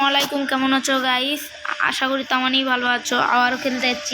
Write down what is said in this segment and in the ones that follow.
আলাইকুম, কেমন আছো গাইস? আশা করি তেমনই ভালো আছো। আবারও খেলতে যাচ্ছি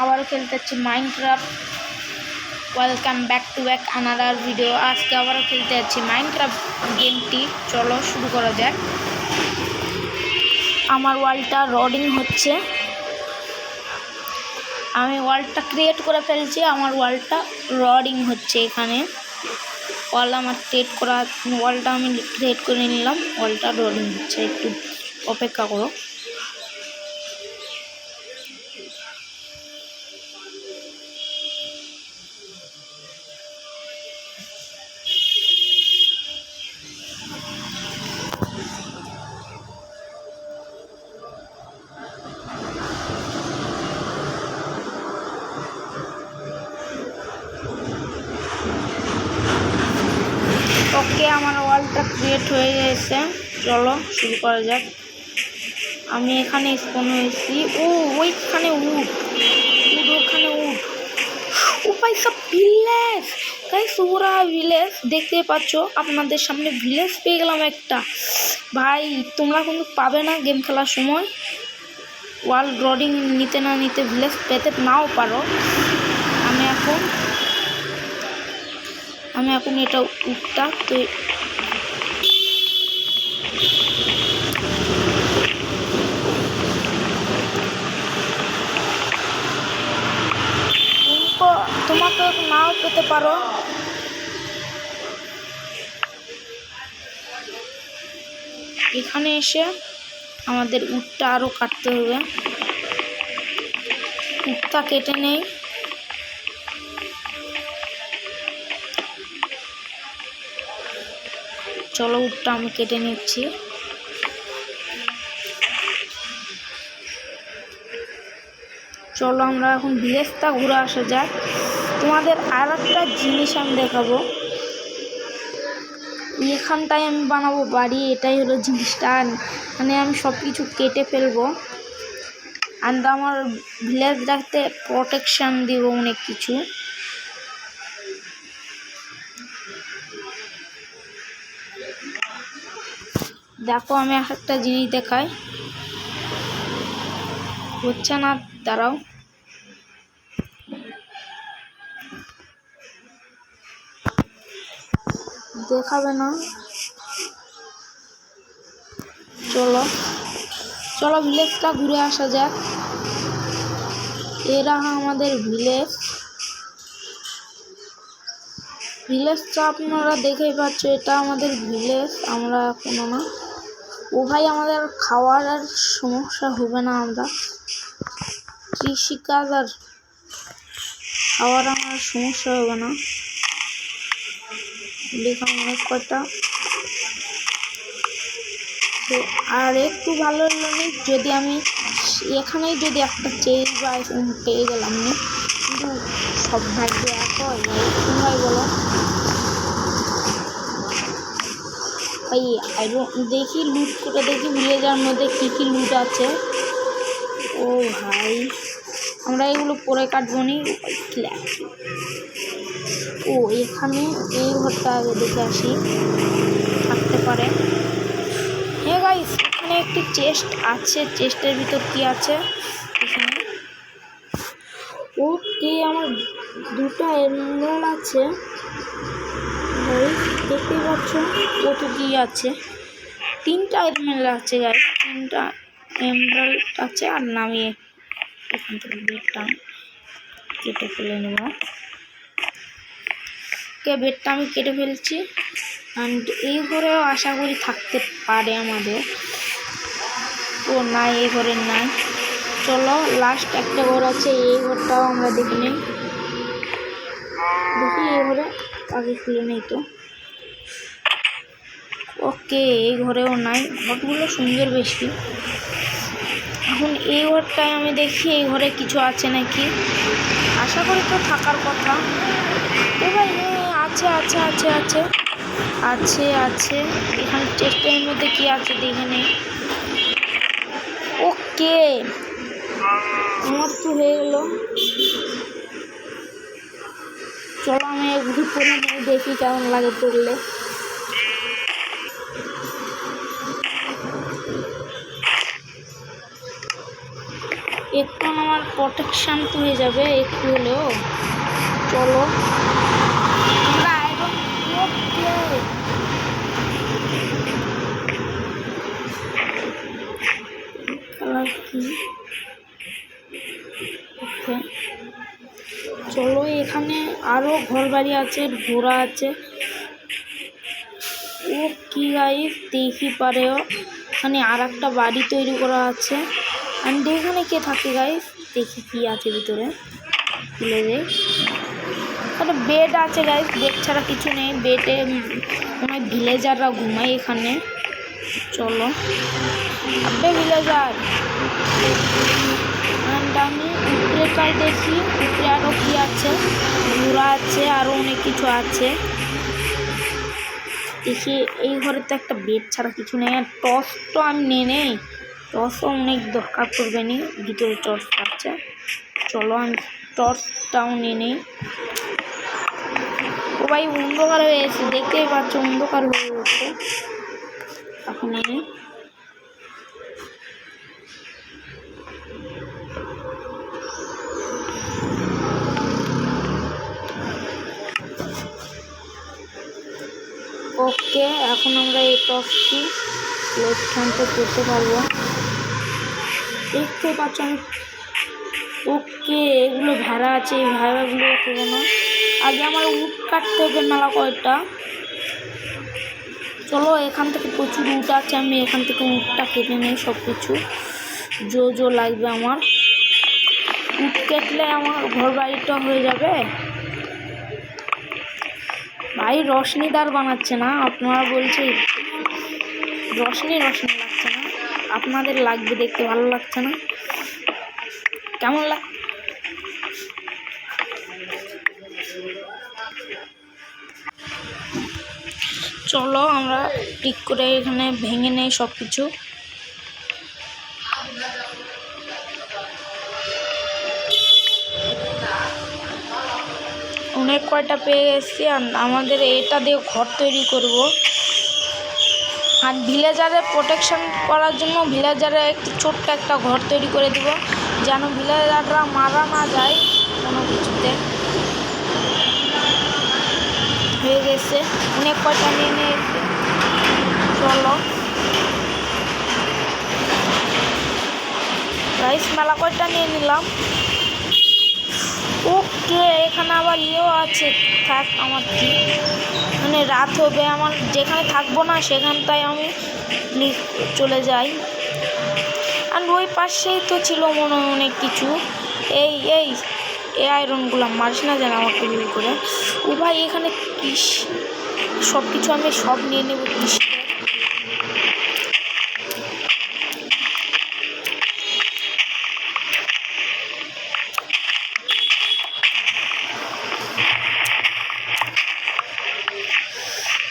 আবারও খেলতে যাচ্ছি Minecraft. Welcome back to another video. আজকে আবারও খেলতে যাচ্ছি মাইনক্রাফট গেমটি। চলো শুরু করা যাক। আমার ওয়ালটা রডিং হচ্ছে, আমি ওয়ালটা ক্রিয়েট করে ফেলছি। আমার ওয়ালটা রডিং হচ্ছে। এখানে ওয়ালটা আমি ক্রিয়েট করে নিলাম। ওয়ালটা রডিং হচ্ছে, একটু অপেক্ষা করো। ওকে, আমার ওয়ালটা ক্রিয়েট হয়ে গেছে। চলো শুরু করা যাক। আমি এখানে স্পন হয়েছি। ওইখানে ওখানে ও পয়সা ভিলেজ গাইস, ওরা ভিলেজ দেখতে পাচ্ছ। আপনাদের সামনে ভিলেজ পেয়ে গেলাম একটা। ভাই তোমরা কিন্তু পাবে না গেম খেলার সময়। ওয়াল রডিং নিতে না নিতে ভিলেজ পেতে নাও পারো। আমি এখন এটা উঠটা তো তোমাকে নাও পেতে পারো। এখানে এসে আমাদের উটটা আরো কাটতে হবে। উটটা কেটে নেই। চলো উটটা আমি কেটে নিচ্ছি। চলো আমরা এখন ভিলেজটা ঘুরে আসা যাক। তোমাদের আর একটা জিনিস আমি দেখাবো। এখানটায় আমি বানাবো বাড়ি। এটাই হলো জিনিসটা, মানে আমি সব কিছু কেটে ফেলবো। আর আমার ভিলেজ রাখতে প্রোটেকশন দিব অনেক কিছু। দেখো আমি একটা জিনিস দেখাই, হচ্ছে না, দাঁড়াও। দেখাবে না। চলো ভিলেজটা ঘুরে আসা যাক। এরা আমাদের ভিলেজটা আপনারা দেখেই পাচ্ছ। এটা আমাদের ভিলেজ। আমরা কোনো না। ও ভাই আমাদের খাওয়ার আর সমস্যা হবে না। আমরা কৃষিকাজ আর খাওয়ার আমার সমস্যা হবে না। দেখলাম অনেক কটা। আর একটু ভালো হলো নি যদি আমি এখানেই যদি একটা চেঞ্জ বা পেয়ে গেলাম নি, কিন্তু সব ভাগ্য এক হয় বলো ভাই। দেখি লুট করে দেখি ভিলেজের মধ্যে কি লুট আছে। ও ভাই আমরা এগুলো পরে কাটবো নি। এখানে এই ঘরটা আগে দেখে আসি, থাকতে পারে। হ্যাঁ গাইস, এখানে একটি চেস্ট আছে। চেস্টের ভিতর কি আছে এখানে? আমার দুটো এমরাল্ড আছে। দেখতেই পাচ্ছ কত কি আছে। 3টা এমরাল্ড আছে গাইস, 3টা এমরাল্ড আছে। আর নামিয়ে এখান থেকে বেডটা কেটে ফেলে নেব। বেডটা আমি কেটে ফেলছি। অ্যান্ড এই ঘরেও আশা করি থাকতে পারে আমাদের। নাই, এই ঘরের নাই। চলো লাস্ট একটা ঘর আছে, এই ঘরটাও আমরা দেখে নিই। দেখি এই ঘরে আগে খুলে নেই তো। ওকে, এই ঘরেও নাই। ঘরগুলো সুন্দর বেশি। এখন এই ঘরটায় আমি দেখি এই ঘরে কিছু আছে নাকি। আশা করি তো থাকার কথা। ও ভাই আছে আছে আছে আছে আছে আছে এখানে চেস্টের মধ্যে কি আছে দেখে নেই। ওকে, আমার তো হয়ে গেল। চলো আমি এগুলি পরে নিয়ে দেখি কেমন লাগে পড়লে। একটু আমার প্রোটেকশন তো হয়ে যাবে একটু হলেও। চলো আমরা আয়রন কালার কি, ওকে চলো এখানে আরো ঘর বাড়ি আছে, ঘোড়া আছে। ও কি গাইস দেখি পারেও এখানে আর একটা বাড়ি তৈরি করা আছে। আমি এখানে কে থাকে গাইস, দেখি কি আছে ভিতরে, খুলে দেখ। একটা বেড আছে গাইস, বেড ছাড়া কিছু নেই। বেডে মনে হয় ভিলেজাররা ঘুমায় এখানে। চলো আবে ভিলেজার। আমি উপরে কাল দেখি, উপরে আরো কি আছে, ঘোড়া আছে, আরো অনেক কিছু আছে। দেখি এই ঘরে তো একটা বেড ছাড়া কিছু নেই। আর টর্চ তো আমি নিয়ে নেই, টর্চও অনেক দরকার পড়বে নি, ভিতরে টর্চ আছে। চলো আমি টর্চটাও নিয়ে নেই। ও ভাই অন্ধকার হয়ে গেছে, দেখতেই পাচ্ছ অন্ধকার হয়ে গেছে এখন। আমি ওকে এখন আমরা এই টর্চটি লেফট হ্যান্ডে করতে পারবো, দেখতে পাচ্ছ আমি। ওকে এগুলো ভেড়া আছে, এই ভেড়াগুলো করবো না, আগে আমার উট কাটতে হবে মেলা কয়েকটা। চলো এখান থেকে প্রচুর উট আছে, আমি এখান থেকে উটটা কেটে নিই সব কিছু জো লাগবে আমার। উট কেটলে আমার ঘর বাড়িটা হয়ে যাবে। ভাই রশনিদার বানাচ্ছে না, আপনারা বলছে রশনি লাগছে না, আপনাদের লাগবে, দেখতে ভালো লাগছে না, কেমন লাগ। চলো আমরা ঠিক করে এখানে ভেঙে নেই সব কিছু। অনেক কয়টা পেয়ে গেছি, আর আমাদের এটা দিয়ে ঘর তৈরি করব। আর ভিলেজারে প্রোটেকশন করার জন্য ভিলেজারে একটু ছোট্ট একটা ঘর তৈরি করে দিব, যেন ভিলেজাররা মারা না যায় কোনো কিছুতে। হয়ে গেছে অনেক কয়টা নিয়ে নিয়ে। চলো রাইস মেলা কয়টা নিয়ে নিলাম। ওকে এখানে আবার ইয়েও আছে, থাক আমার কি মানে রাত হবে, আমার যেখানে থাকবো না সেখানটায় আমি চলে যাই। আর ওই পাশেই তো ছিল মনে হয় অনেক কিছু। এই এই এই আয়রনগুলো মারিস না যেন আমাকে গুলি করে। ও ভাই এখানে কিস সব কিছু আমি সব নিয়ে নেব কিস।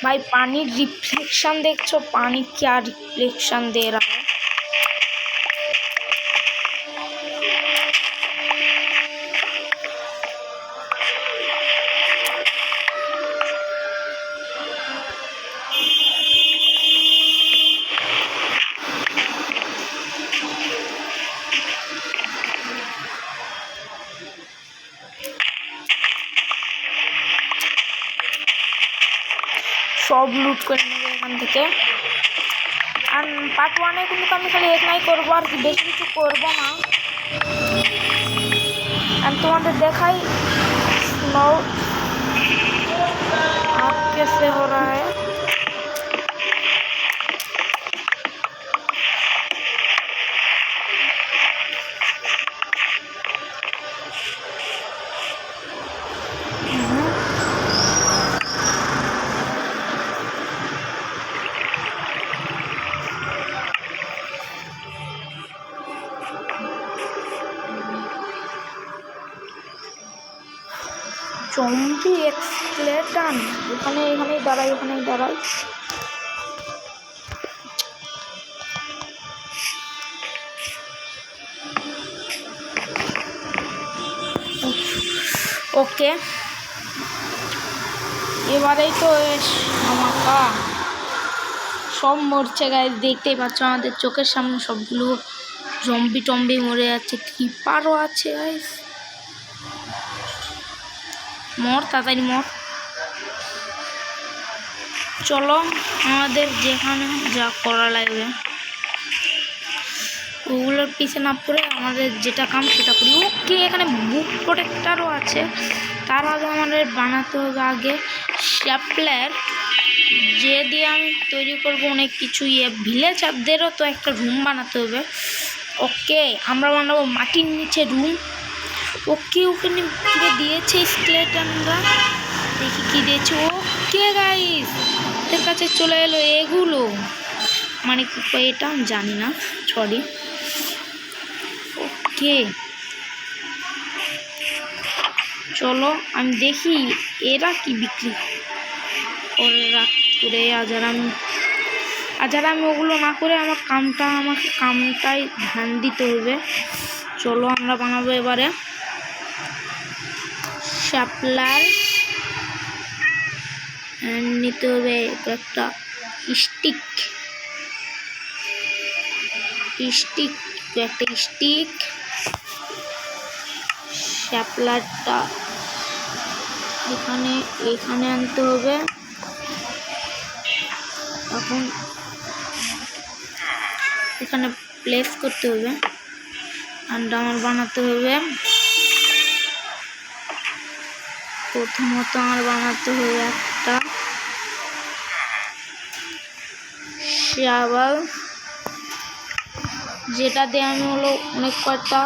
भाई पानी रिफ्लेक्शन देखो, पानी क्या रिफ्लेक्शन दे रहा है। सब लूट कर নেবে এখান থেকে। আর পার্ট 1 কিন্তু আমি খালি একলাই করব, আর বেশি কিছু করব না। আমি তোমাদের দেখাই सुनो आप कैसे हो रहा है। জম্বি এক্সপ্লেটন এখানেই দাঁড়াই। ওকে এবারেই তো আমাকা সব মরছে গাইস, দেখতেই পাচ্ছ আমাদের চোখের সামনে সবগুলো জম্বি টম্বি মরে যাচ্ছে, ক্রিপারও আছে গাইস। মর তাড়াতাড়ি মর। চলো আমাদের যেখানে যা করা লাগবে ওগুলোর পিছে না পড়ে আমাদের যেটা কাম সেটা করি। ওকে, এখানে বুক প্রোটেক্টারও আছে। তার আগে আমাদের বানাতে হবে আগে স্ট্যাপলার, যে দিয়ে আমি তৈরি করব অনেক কিছু। ভিলেজারদেরও তো একটা রুম বানাতে হবে। ওকে, আমরা বানাবো মাটির নিচে রুম। ওকে, ওখানে কী দিয়েছে স্কেলেটনরা, দেখি কী দিয়েছে। ওকে গাইস, ওদের কাছে চলে এলো এগুলো, মানে এটা আমি জানি না, সরি। ওকে চলো আমি দেখি এরা কি বিক্রি করে। আমি ওগুলো না করে আমাকে কামটাই ধ্যান দিতে হবে। চলো আমরা বানাবো এবারে শাপলার। নিতে হবে একটা স্টিক, শাপলারটা এখানে আনতে হবে। এখন এখানে প্লেস করতে হবে। আর আমার বানাতে হবে, প্রথমত আমার বানাতে হবে একটা শাবল, যেটা দিয়ে আমি হলো অনেক কয়টা।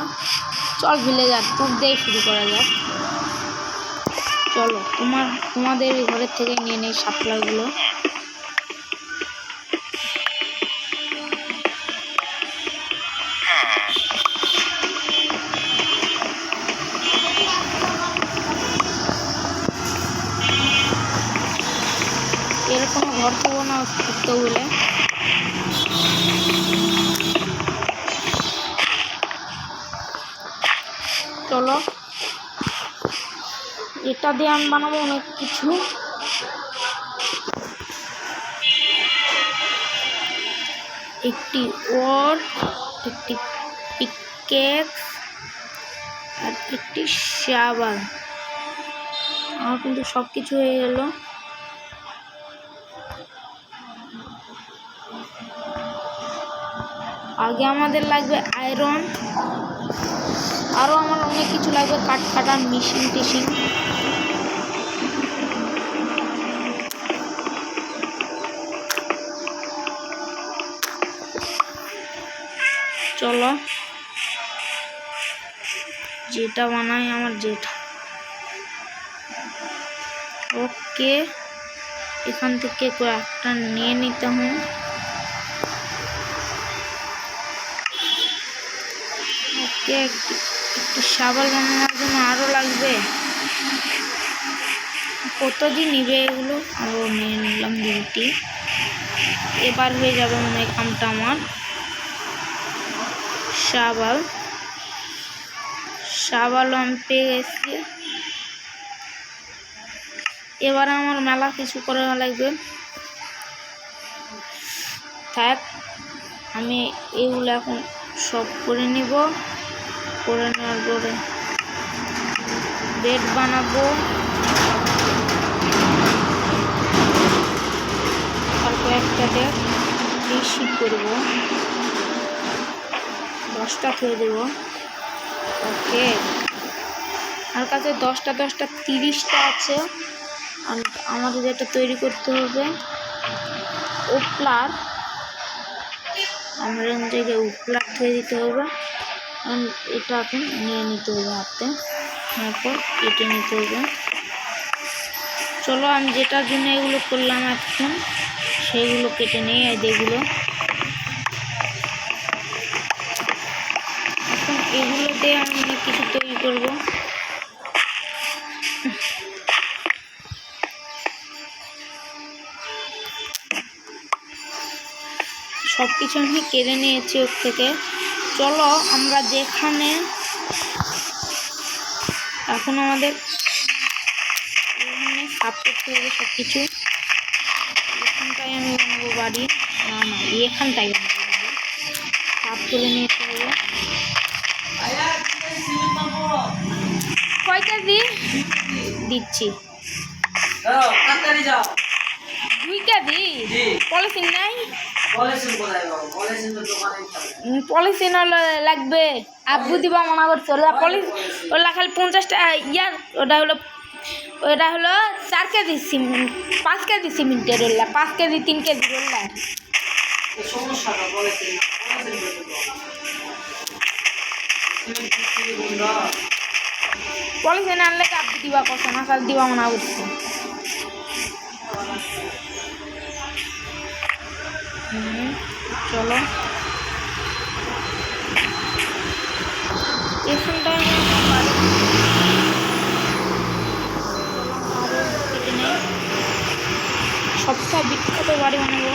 চল ভিলেজার তোর দিয়ে শুরু করা যাক। চলো তোমাদের ঘরের থেকে নিয়ে নেই শাপলাগুলো। এরকম ঘর পাবো না করতে হলে। চলো এটা দিয়ে আমি বানাবো অনেক কিছু। একটি ওর, একটি পিকেক্স আর একটি শাবল। আমার কিন্তু সব কিছু হয়ে গেল। আগে আমাদের লাগবে আয়রন, আরও আমার অনেক কিছু লাগবে, কাঠ কাটার মেশিন টেশিন। চলো যেটা বানাই আমার যেটা। ওকে, এখান থেকে কয়েকটা নিয়ে নিতে হয়। ওকে, একটু শাবল বানানোর জন্য আরও লাগবে। কতদিন নিবে এগুলো, আরও নিয়ে নিলাম দুটি। এবার হয়ে যাবে মনে হয় কামটা আমার। শাবল আমি পেয়ে গেছি। এবার আমার মেলা কিছু করা লাগবে। থাক, আমি এগুলো এখন সব করে নিব। করে নেওয়ার পরে বেড বানাবো, আর কয়েকটা ডেক বেশি করবো, 10টা খেয়ে দেবো। ওকে, আমার কাছে 10টা 30টা আছে। আমাদের যেটা তৈরি করতে হবে উপলার, আমরা জায়গায় উপলার ধুয়ে দিতে হবে। এটা এখন নিয়ে নিতে হবে হাতে, তারপর কেটে নিতে হবে। চলো আমি যেটার জন্য এগুলো করলাম এখন সেইগুলো কেটে নিই। যেগুলো এখন এগুলো দিয়ে আমি অনেক কিছু তৈরি করব। সব কিছু আমি কেড়ে নিয়েছি ওর থেকে। চলো আমরা যেখানে এখন আমাদের এখানে সাফ করতে হবে সব কিছু। এখানটায় আমি বানাবো বাড়ি, না এখানটায় বানাবো সাফ তুলে নিতে হবে। কয় কেজি দিচ্ছি? 2 কেজি। পলিথিন নাই? পলিথিন লাগবে, আব্বু দিবা মনে করছে। ওলা খালি 50 টাকা ইয়ার, ওটা হলো 4 কেজি সিমেন্ট, 5 কেজি সিমেন্টের রোল্লা, 5 কেজি 3 কেজি রোল্লা। পলিথিন আনলে আব্বু দিবা কথা না, খালি দিবা মনে করছে। চলো এখানটায় সবচেয়ে বিখ্যাত বাড়ি বানাবো।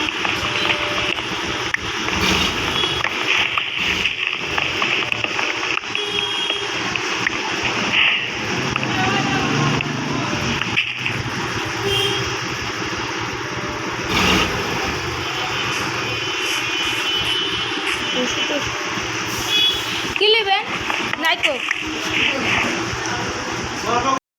কি নেবেন? নাই তো।